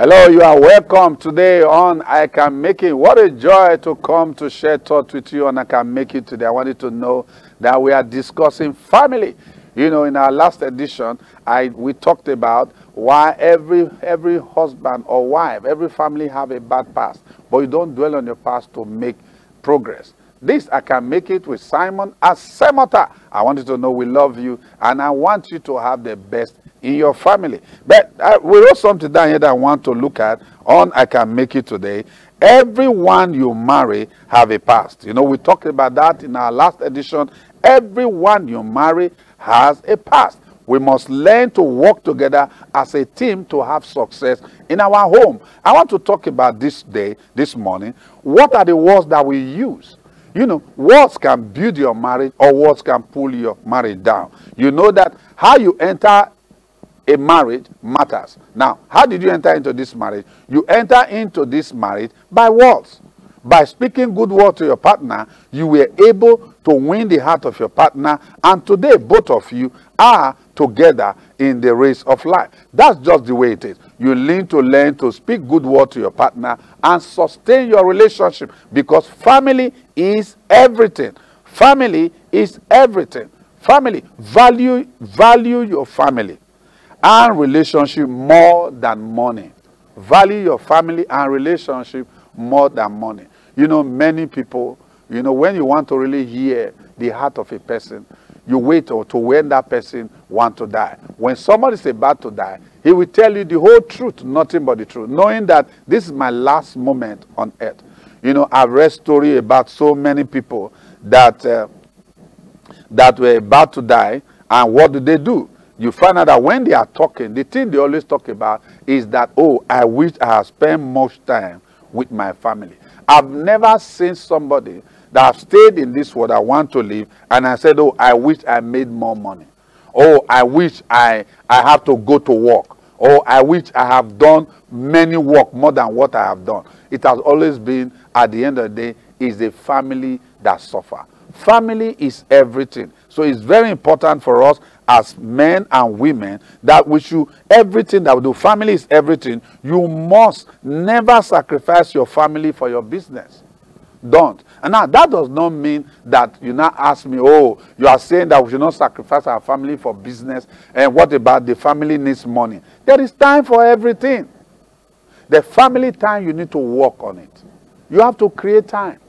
Hello, you are welcome today on I Can Make It. What a joy to come to share thoughts with you on I Can Make It today. I want you to know that we are discussing family. You know, in our last edition, we talked about why every husband or wife, every family have a bad past, but you don't dwell on your past to make progress. This I Can Make It with Simon Asemota. I want you to know we love you, and I want you to have the best in your family. But we wrote something down here that I want to look at on I Can Make It today. Everyone you marry have a past. You know, we talked about that in our last edition. Everyone you marry has a past. We must learn to work together as a team to have success in our home. I want to talk about this morning. What are the words that we use? You know, words can build your marriage or words can pull your marriage down. You know that how you enter a marriage matters. Now, how did you enter into this marriage? You enter into this marriage by words. By speaking good word to your partner, you were able to win the heart of your partner, and today both of you are together in the race of life. That's just the way it is. You need to learn to speak good word to your partner and sustain your relationship, because family is everything. Family is everything. Family, value your family and relationship more than money. Value your family and relationship more than money. You know, many people, you know, when you want to really hear the heart of a person, you wait to when that person wants to die. When somebody is about to die, he will tell you the whole truth, nothing but the truth, knowing that this is my last moment on earth. You know, I've read stories about so many people that were about to die, and what do? You find out that when they are talking, the thing they always talk about is that, oh, I wish I had spent much time with my family. I've never seen somebody that have stayed in this world, I want to live, and I said, oh, I wish I made more money. Oh, I wish I have to go to work. Oh, I wish I have done many work more than what I have done. It has always been, at the end of the day, is the family that suffer. Family is everything. So it's very important for us as men and women that we should, everything that we do, family is everything. You must never sacrifice your family for your business. Don't. And now that does not mean that you now ask me, oh, you are saying that we should not sacrifice our family for business, and what about the family needs money? There is time for everything. The family time, you need to work on it. You have to create time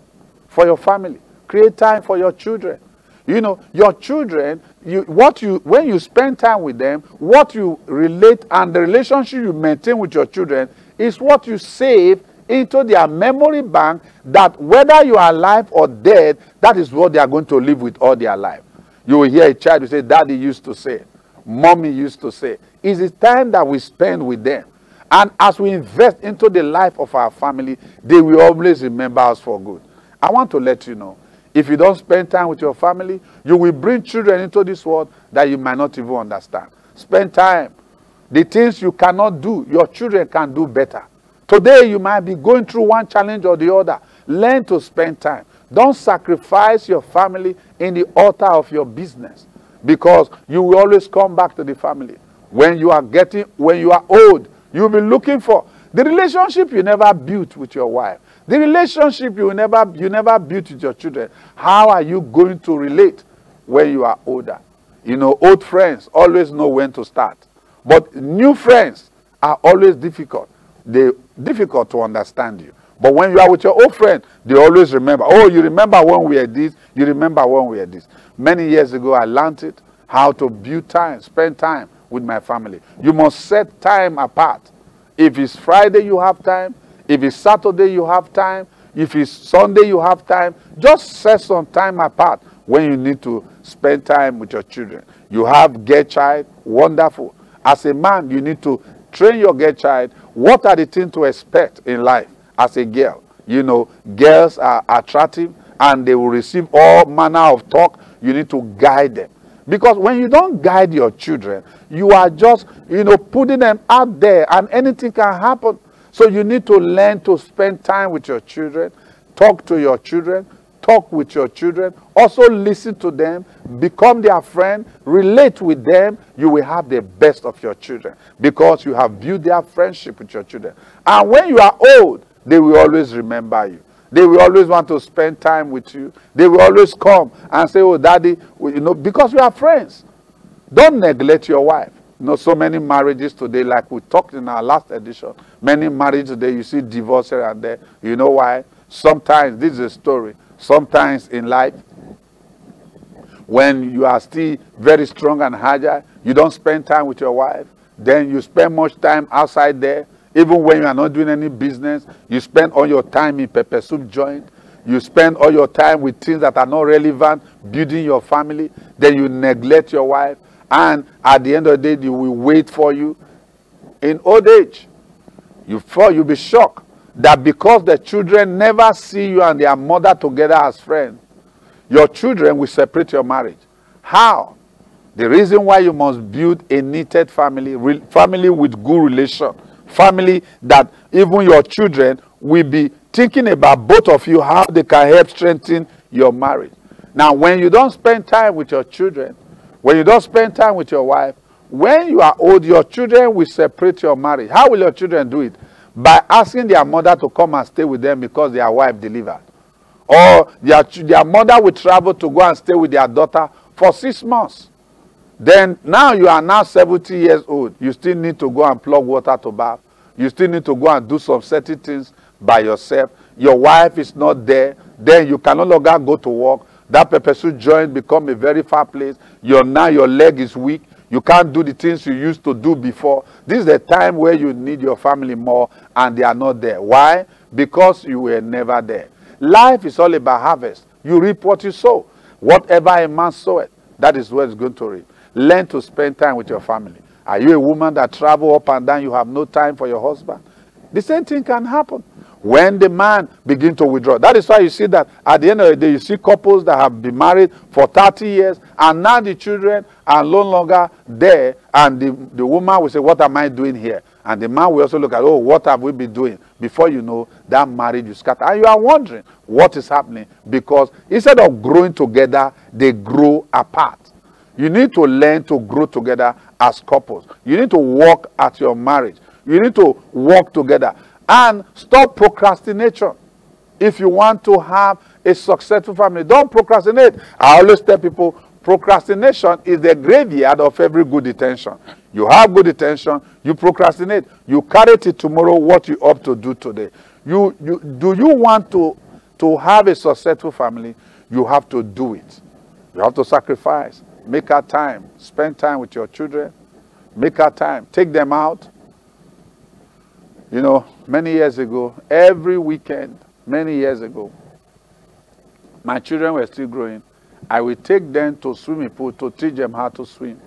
for your family. Create time for your children. You know, your children, when you spend time with them, what you relate and the relationship you maintain with your children is what you save into their memory bank, that whether you are alive or dead, that is what they are going to live with all their life. You will hear a child who say, Daddy used to say, Mommy used to say. It's the time that we spend with them. And as we invest into the life of our family, they will always remember us for good. I want to let you know, if you don't spend time with your family, you will bring children into this world that you might not even understand. Spend time. The things you cannot do, your children can do better. Today, you might be going through one challenge or the other. Learn to spend time. Don't sacrifice your family in the altar of your business, because you will always come back to the family. When you are old, you'll be looking for the relationship you never built with your wife. The relationship you never built with your children. How are you going to relate when you are older? You know, old friends always know when to start. But new friends are always difficult. They're difficult to understand you. But when you are with your old friend, they always remember. Oh, you remember when we had this? You remember when we had this? Many years ago, I learned it, how to build time, spend time with my family. You must set time apart. If it's Friday, you have time. If it's Saturday, you have time. If it's Sunday, you have time. Just set some time apart when you need to spend time with your children. You have girl child, wonderful. As a man, you need to train your girl child. What are the things to expect in life as a girl? You know, girls are attractive and they will receive all manner of talk. You need to guide them. Because when you don't guide your children, you are just, you know, putting them out there and anything can happen. So you need to learn to spend time with your children, talk to your children, talk with your children, also listen to them, become their friend, relate with them, you will have the best of your children because you have built their friendship with your children. And when you are old, they will always remember you. They will always want to spend time with you. They will always come and say, oh, daddy, because we are friends. Don't neglect your wife. So many marriages today, like we talked in our last edition, many marriages today, you see divorce here and there. You know why? Sometimes, this is a story, sometimes in life, when you are still very strong and agile, you don't spend time with your wife, then you spend much time outside there. Even when you are not doing any business, you spend all your time in pepper soup joint. You spend all your time with things that are not relevant, building your family. Then you neglect your wife. And at the end of the day, they will wait for you in old age. You'll be shocked that because the children never see you and their mother together as friends, your children will separate your marriage. How? The reason why you must build a knitted family, family with good relation, family that even your children will be thinking about both of you, how they can help strengthen your marriage. Now, when you don't spend time with your children, when you don't spend time with your wife, when you are old, your children will separate your marriage. How will your children do it? By asking their mother to come and stay with them because their wife delivered. Or their mother will travel to go and stay with their daughter for 6 months. Then now you are now 70 years old. You still need to go and plug water to bath. You still need to go and do some certain things by yourself. Your wife is not there. Then you can no longer go to work. That pepper soup joint become a very far place. Now your leg is weak. You can't do the things you used to do before. This is the time where you need your family more and they are not there. Why? Because you were never there. Life is all about harvest. You reap what you sow. Whatever a man soweth, that is what he's going to reap. Learn to spend time with your family. Are you a woman that travel up and down, you have no time for your husband? The same thing can happen when the man begins to withdraw. That is why you see that at the end of the day, you see couples that have been married for 30 years and now the children are no longer there, and the woman will say, what am I doing here? And the man will also look at, oh, what have we been doing? Before you know, that marriage is scattered. And you are wondering what is happening, because instead of growing together, they grow apart. You need to learn to grow together as couples. You need to work at your marriage. You need to work together and stop procrastination. If you want to have a successful family, don't procrastinate. I always tell people, procrastination is the graveyard of every good intention. You have good intention, you procrastinate, you carry it tomorrow what you ought to do today. Do you want to have a successful family? You have to do it. You have to sacrifice. Make out time. Spend time with your children. Make out time. Take them out. You know, many years ago, every weekend, many years ago, my children were still growing. I would take them to swimming pool to teach them how to swim.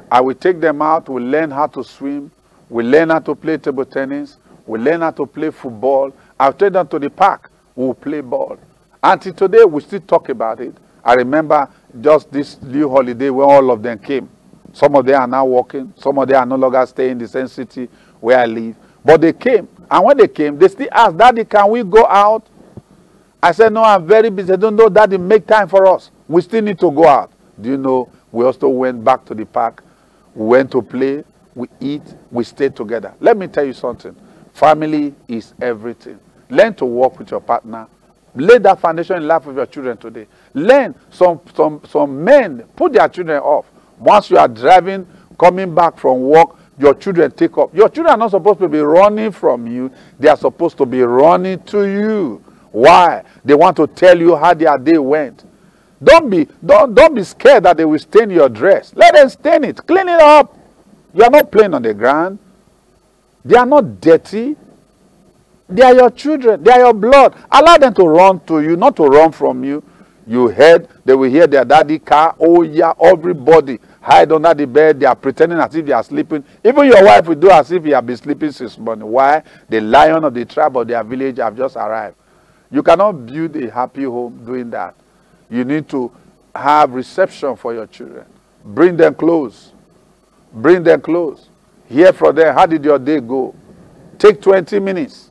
I will take them out, we learn how to swim, we learn how to play table tennis, we learn how to play football. I'll take them to the park, we'll play ball. Until today, we still talk about it. I remember just this new holiday when all of them came. Some of them are now working, some of them are no longer staying in the same city where I live. But they came, and when they came, they still asked, Daddy, can we go out? I said, no, I'm very busy. I don't know, Daddy, make time for us. We still need to go out. Do you know, we also went back to the park. We went to play, we eat, we stayed together. Let me tell you something. Family is everything. Learn to work with your partner. Lay that foundation in life of your children today. Learn. Some men put their children off. Once you are driving, coming back from work, your children take up. Your children are not supposed to be running from you. They are supposed to be running to you. Why? They want to tell you how their day went. Don't be scared that they will stain your dress. Let them stain it. Clean it up. You are not playing on the ground. They are not dirty. They are your children. They are your blood. Allow them to run to you, not to run from you. You heard, they will hear their daddy car. Oh yeah, everybody hide under the bed. They are pretending as if they are sleeping. Even your wife will do as if you have been sleeping since morning. Why? The lion of the tribe of their village have just arrived. You cannot build a happy home doing that. You need to have reception for your children. Bring them close. Bring them close. Hear from them. How did your day go? Take 20 minutes.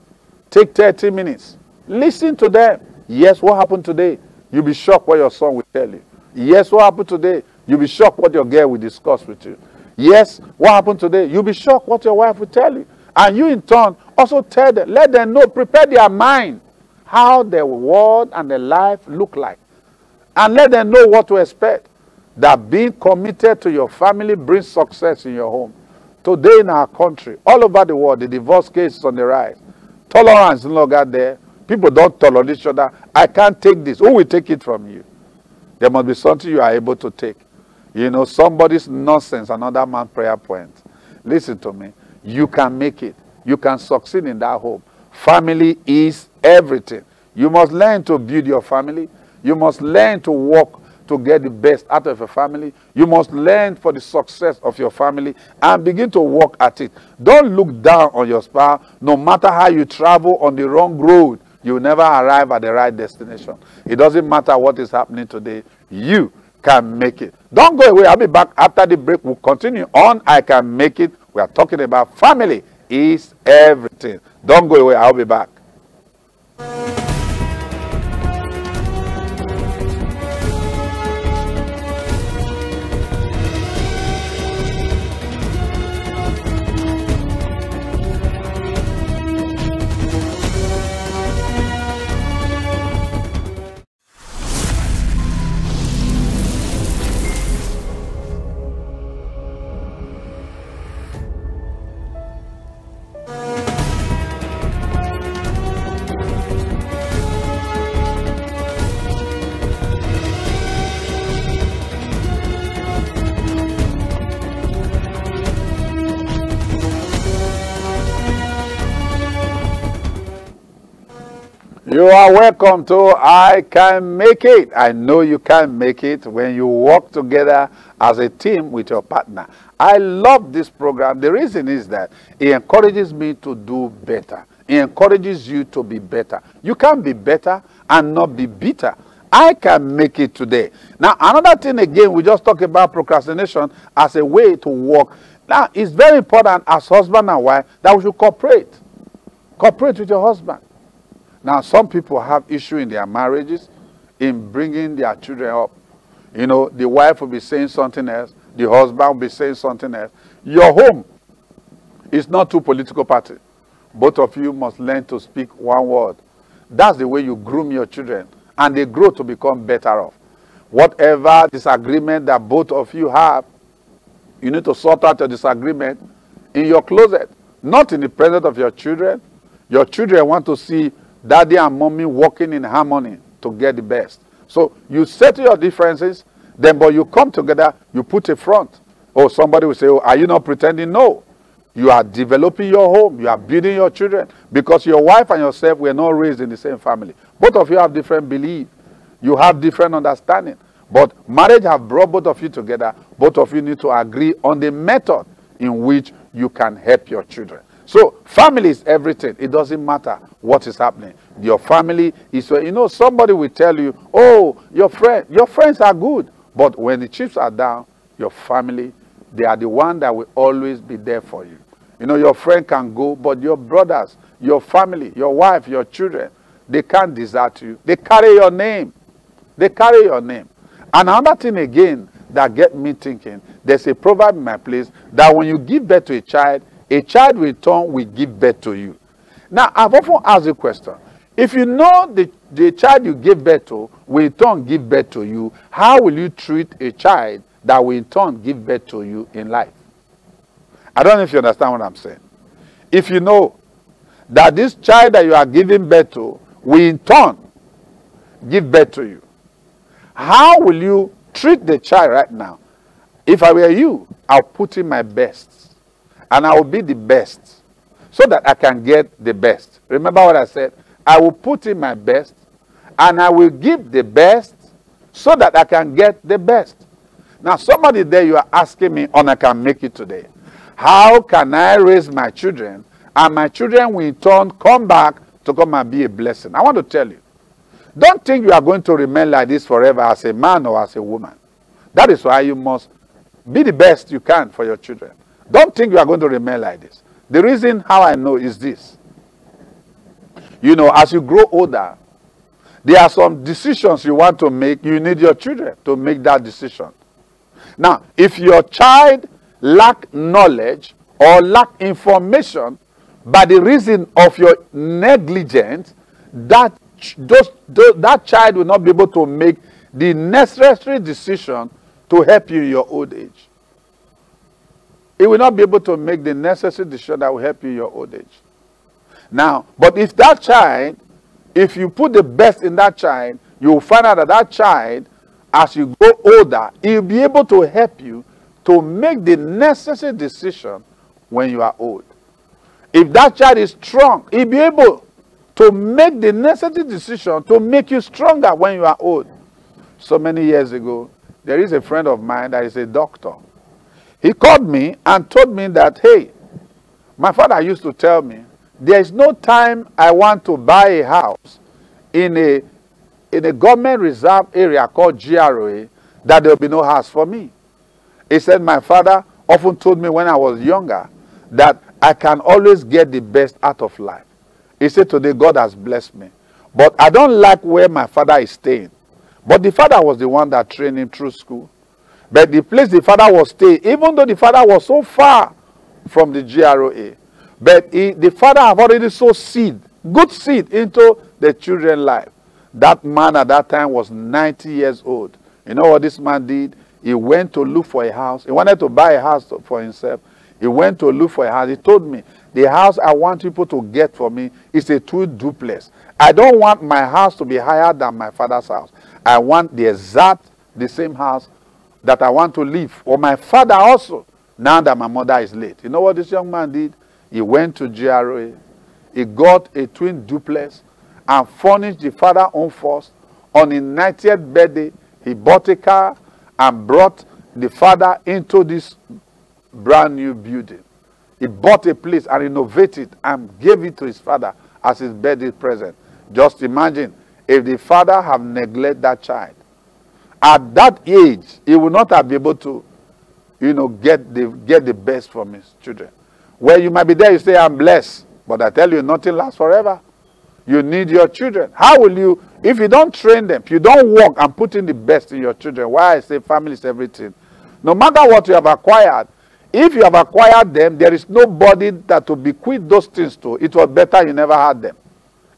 Take 30 minutes. Listen to them. Yes, what happened today? You'll be shocked what your son will tell you. Yes, what happened today? You'll be shocked what your girl will discuss with you. Yes, what happened today? You'll be shocked what your wife will tell you. And you in turn also tell them, let them know, prepare their mind how the world and the life look like. And let them know what to expect. That being committed to your family brings success in your home. Today in our country, all over the world, the divorce case is on the rise. Tolerance is no longer there. People don't tolerate each other. I can't take this. Who will take it from you? There must be something you are able to take. You know, somebody's nonsense, another man's prayer point. Listen to me. You can make it. You can succeed in that home. Family is everything. You must learn to build your family. You must learn to work to get the best out of your family. You must learn for the success of your family and begin to work at it. Don't look down on your spouse. No matter how you travel on the wrong road, you will never arrive at the right destination. It doesn't matter what is happening today. You can make it. Don't go away. I'll be back after the break. We'll continue on I Can Make It. We are talking about family is everything. Don't go away. I'll be back. You are welcome to I Can Make It. I know you can make it when you work together as a team with your partner. I love this program. The reason is that it encourages me to do better. It encourages you to be better. You can be better and not be bitter. I can make it today. Now, another thing again, we just talked about procrastination as a way to work. Now, it's very important as husband and wife that we should cooperate. Cooperate with your husband. Now, some people have issue in their marriages in bringing their children up. You know, the wife will be saying something else. The husband will be saying something else. Your home is not two political parties. Both of you must learn to speak one word. That's the way you groom your children. And they grow to become better off. Whatever disagreement that both of you have, you need to sort out your disagreement in your closet. Not in the presence of your children. Your children want to see daddy and mommy working in harmony to get the best. So you settle your differences, then but you come together, you put a front. Oh, somebody will say, oh, are you not pretending? No. You are developing your home. You are building your children. Because your wife and yourself were not raised in the same family. Both of you have different beliefs. You have different understanding. But marriage has brought both of you together. Both of you need to agree on the method in which you can help your children. So family is everything. It doesn't matter what is happening. Your family is, you know, somebody will tell you, oh, your friends are good. But when the chips are down, your family, they are the one that will always be there for you. You know, your friend can go, but your brothers, your family, your wife, your children, they can't desert you. They carry your name. They carry your name. And another thing again that get me thinking, there's a proverb in my place that when you give birth to a child will turn will give birth to you. Now, I've often asked the question, if you know the child you gave birth to will in turn give birth to you, how will you treat a child that will in turn give birth to you in life? I don't know if you understand what I'm saying. If you know that this child that you are giving birth to will in turn give birth to you, how will you treat the child right now? If I were you, I'll put in my best. And I will be the best so that I can get the best. Remember what I said? I will put in my best and I will give the best so that I can get the best. Now, somebody there, you are asking me, and I can make it today. How can I raise my children and my children will in turn come back to come and be a blessing? I want to tell you, don't think you are going to remain like this forever as a man or as a woman. That is why you must be the best you can for your children. Don't think you are going to remain like this. The reason how I know is this. You know, as you grow older, There are some decisions you want to make. You need your children to make that decision. Now, if your child lack knowledge or lack information by the reason of your negligence, that child will not be able to make the necessary decision to help you in your old age. It will not be able to make the necessary decision that will help you in your old age. Now, but if that child, if you put the best in that child, you will find out that that child, as you grow older, he will be able to help you to make the necessary decision when you are old. If that child is strong, he'll be able to make the necessary decision to make you stronger when you are old. So many years ago, there is a friend of mine that is a doctor. He called me and told me that, hey, my father used to tell me, there is no time I want to buy a house in a government reserve area called GRA that there will be no house for me. He said my father often told me when I was younger that I can always get the best out of life. He said today God has blessed me. But I don't like where my father is staying. But the father was the one that trained him through school. But the place the father was staying, even though the father was so far from the GRA, but the father have already sowed seed, good seed, into the children's life. That man at that time was 90 years old. You know what this man did? He went to look for a house. He wanted to buy a house for himself. He went to look for a house. He told me, the house I want people to get for me is a 2-duplex. I don't want my house to be higher than my father's house. I want the same house that I want to live. Or my father also, now that my mother is late. You know what this young man did? He went to GRA. He got a twin duplex and furnished the father own first. On his 90th birthday, he bought a car and brought the father into this brand new building. He bought a place and renovated it and gave it to his father as his birthday present. Just imagine if the father have neglected that child. At that age, he will not have been able to, get the best from his children. Well, you might be there, you say, I'm blessed. But I tell you, nothing lasts forever. You need your children. How will you, if you don't train them, if you don't work and put in the best in your children, why I say family is everything. No matter what you have acquired, if you have acquired them, there is nobody that will bequeath those things to. It was better you never had them.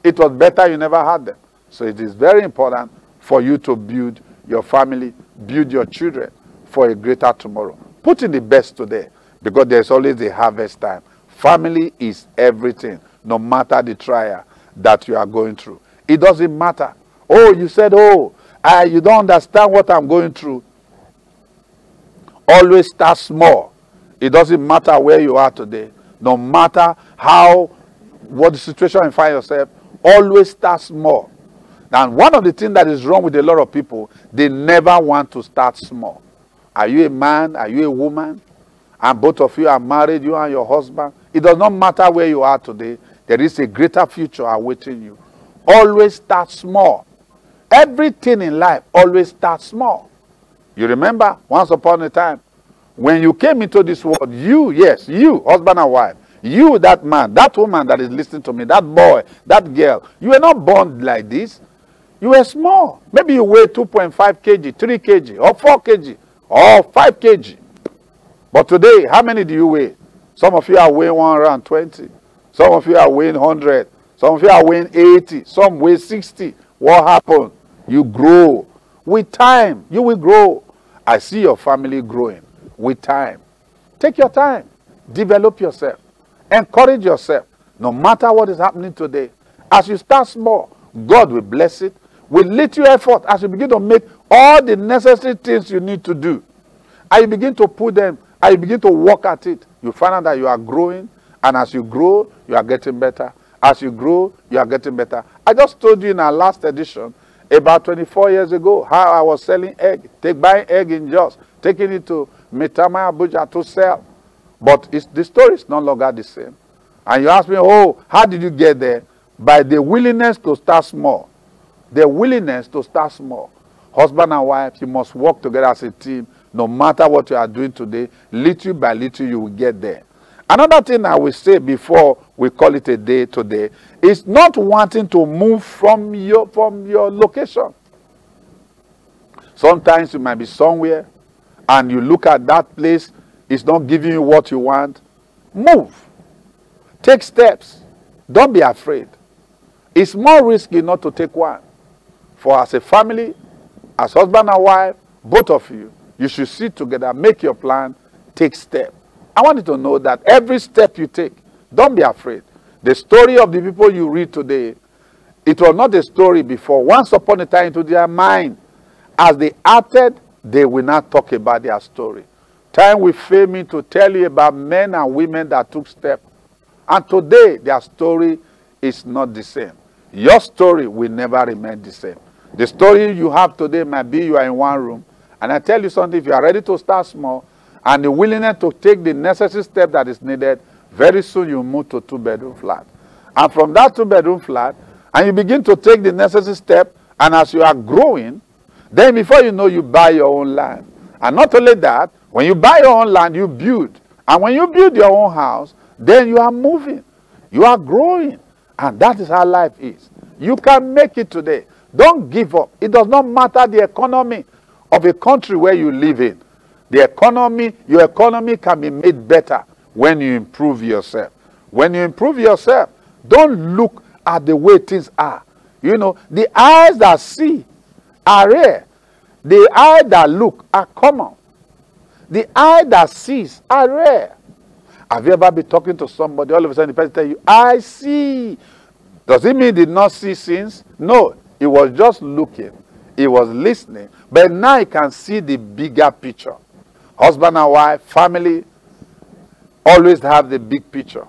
It was better you never had them. So it is very important for you to build your family, build your children for a greater tomorrow. Put in the best today, because there's always a harvest time. Family is everything, no matter the trial that you are going through. It doesn't matter. Oh, you said, you don't understand what I'm going through. Always start small. It doesn't matter where you are today. No matter what the situation you find yourself, always start small. And one of the things that is wrong with a lot of people, they never want to start small. Are you a man? Are you a woman? And both of you are married, you and your husband. It does not matter where you are today. There is a greater future awaiting you. Always start small. Everything in life always starts small. You remember, once upon a time, when you came into this world, you, husband and wife, you, that man, that woman that is listening to me, that boy, that girl, you were not born like this. You were small. Maybe you weigh 2.5 kg, 3 kg, or 4 kg, or 5 kg. But today, how many do you weigh? Some of you are weighing 120. Some of you are weighing 100. Some of you are weighing 80. Some weigh 60. What happened? You grow. With time, you will grow. I see your family growing with time. Take your time. Develop yourself. Encourage yourself. No matter what is happening today, as you start small, God will bless it. With little effort, as you begin to make all the necessary things you need to do, and you begin to put them, and you begin to work at it, you find out that you are growing. And as you grow, you are getting better. As you grow, you are getting better. I just told you in our last edition, about 24 years ago, how I was selling egg, buying egg in Jos, taking it to Maitama, Abuja to sell. But the story is no longer the same. And you ask me, how did you get there? By the willingness to start small. The willingness to start small. Husband and wife, you must work together as a team. No matter what you are doing today, little by little you will get there. Another thing I will say before we call it a day today is not wanting to move from your location. Sometimes you might be somewhere and you look at that place, it's not giving you what you want. Move. Take steps. Don't be afraid. It's more risky not to take one. For as a family, as husband and wife, both of you, you should sit together, make your plan, take steps. I want you to know that every step you take, don't be afraid. The story of the people you read today, it was not a story before. Once upon a time into their mind, as they acted, they will not talk about their story. Time will fail me to tell you about men and women that took steps. And today, their story is not the same. Your story will never remain the same. The story you have today might be you are in one room. And I tell you something, if you are ready to start small and the willingness to take the necessary step that is needed, very soon you move to 2-bedroom flat. And from that 2-bedroom flat, and you begin to take the necessary step, and as you are growing, then before you know, you buy your own land. And not only that, when you buy your own land, you build. And when you build your own house, then you are moving. You are growing. And that is how life is. You can make it today. Don't give up. It does not matter the economy of a country where you live in. The economy, your economy can be made better when you improve yourself. When you improve yourself, don't look at the way things are. You know, the eyes that see are rare. The eyes that look are common. The eye that sees are rare. Have you ever been talking to somebody, all of a sudden the person tell you, I see. Does it mean he did not see sins? No, he was just looking. He was listening. But now he can see the bigger picture. Husband and wife, family, always have the big picture.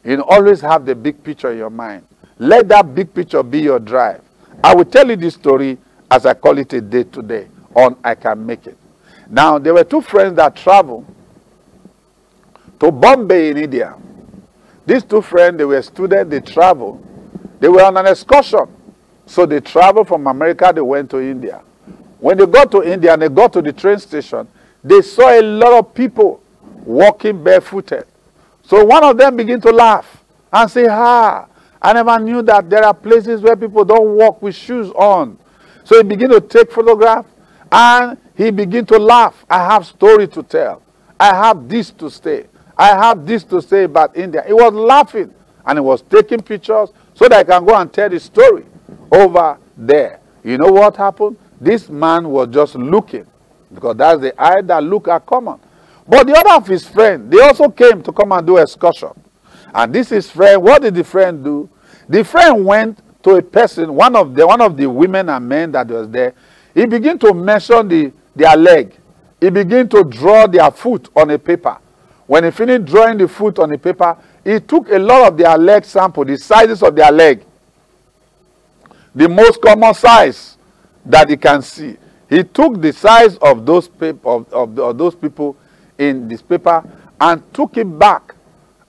You know, always have the big picture in your mind. Let that big picture be your drive. I will tell you this story as I call it a day today on I Can Make It. Now, there were two friends that traveled to Bombay in India. These two friends, they were students, they traveled. They were on an excursion. So they traveled from America, they went to India. When they got to India and they got to the train station, they saw a lot of people walking barefooted. So one of them began to laugh and say, I never knew that there are places where people don't walk with shoes on. So he began to take photographs and he began to laugh. I have story to tell. I have this to say. I have this to say about India. He was laughing and he was taking pictures so that I can go and tell the story over there. You know what happened? This man was just looking, because that's the eye that look are common. But the other of his friends, they also came to come and do excursion. And this is friend. What did the friend do? The friend went to a person, one of the women and men that was there. He began to measure their leg. He began to draw their foot on a paper. When he finished drawing the foot on the paper, he took a lot of their leg sample, the sizes of their leg, the most common size that he can see. He took the size of those those people in this paper and took it back.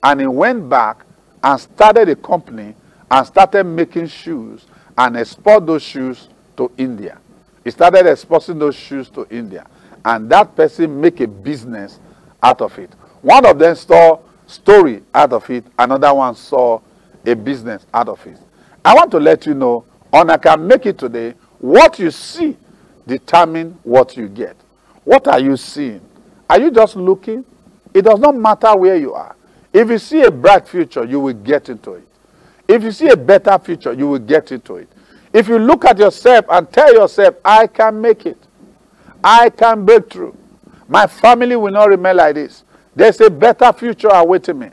And he went back and started a company and started making shoes and export those shoes to India. He started exporting those shoes to India. And that person make a business out of it. One of them saw story out of it. Another one saw a business out of it. I want to let you know, on I Can Make It today, what you see determine what you get. What are you seeing? Are you just looking? It does not matter where you are. If you see a bright future, you will get into it. If you see a better future, you will get into it. If you look at yourself and tell yourself, I can make it. I can break through. My family will not remain like this. There's a better future awaiting me.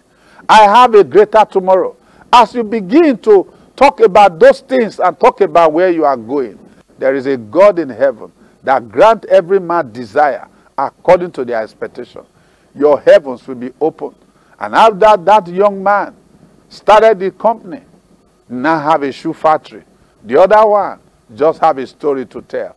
I have a greater tomorrow. As you begin to talk about those things and talk about where you are going, there is a God in heaven that grants every man desire according to their expectation. Your heavens will be open. And after that young man started the company, now have a shoe factory. The other one just have a story to tell.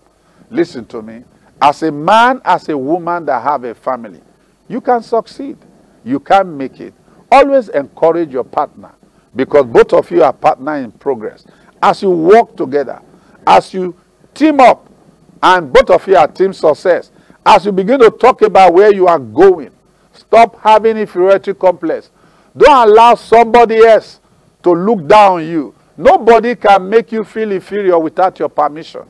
Listen to me. As a man, as a woman that have a family, you can succeed. You can make it. Always encourage your partner, because both of you are partners in progress. As you work together, as you team up, and both of you are team success, as you begin to talk about where you are going, Stop having inferiority complex. Don't allow somebody else to look down on you. Nobody can make you feel inferior without your permission.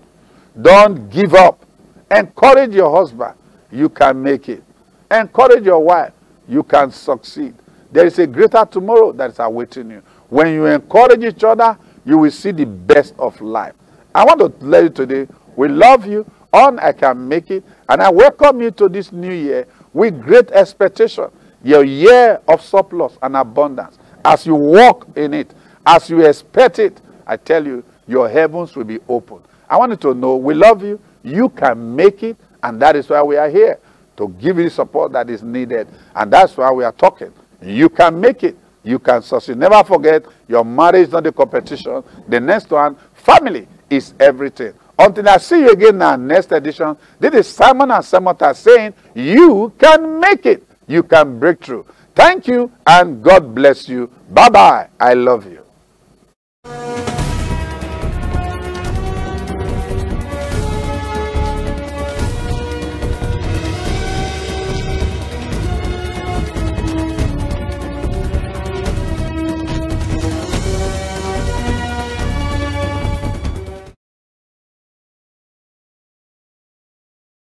Don't give up. Encourage your husband. You can make it. Encourage your wife. You can succeed. There is a greater tomorrow that is awaiting you. When you encourage each other, you will see the best of life. I want to tell you today, we love you on I Can Make It, and I welcome you to this new year with great expectation. Your year of surplus and abundance. As you walk in it, as you expect it, I tell you, your heavens will be open. I want you to know we love you. You can make it, and that is why we are here, to give you the support that is needed. And that's why we are talking. You can make it. You can succeed. Never forget, your marriage is not the competition. The next one, family is everything. Until I see you again in our next edition, this is Simon and Samantha saying, you can make it. You can break through. Thank you, and God bless you. Bye-bye. I love you.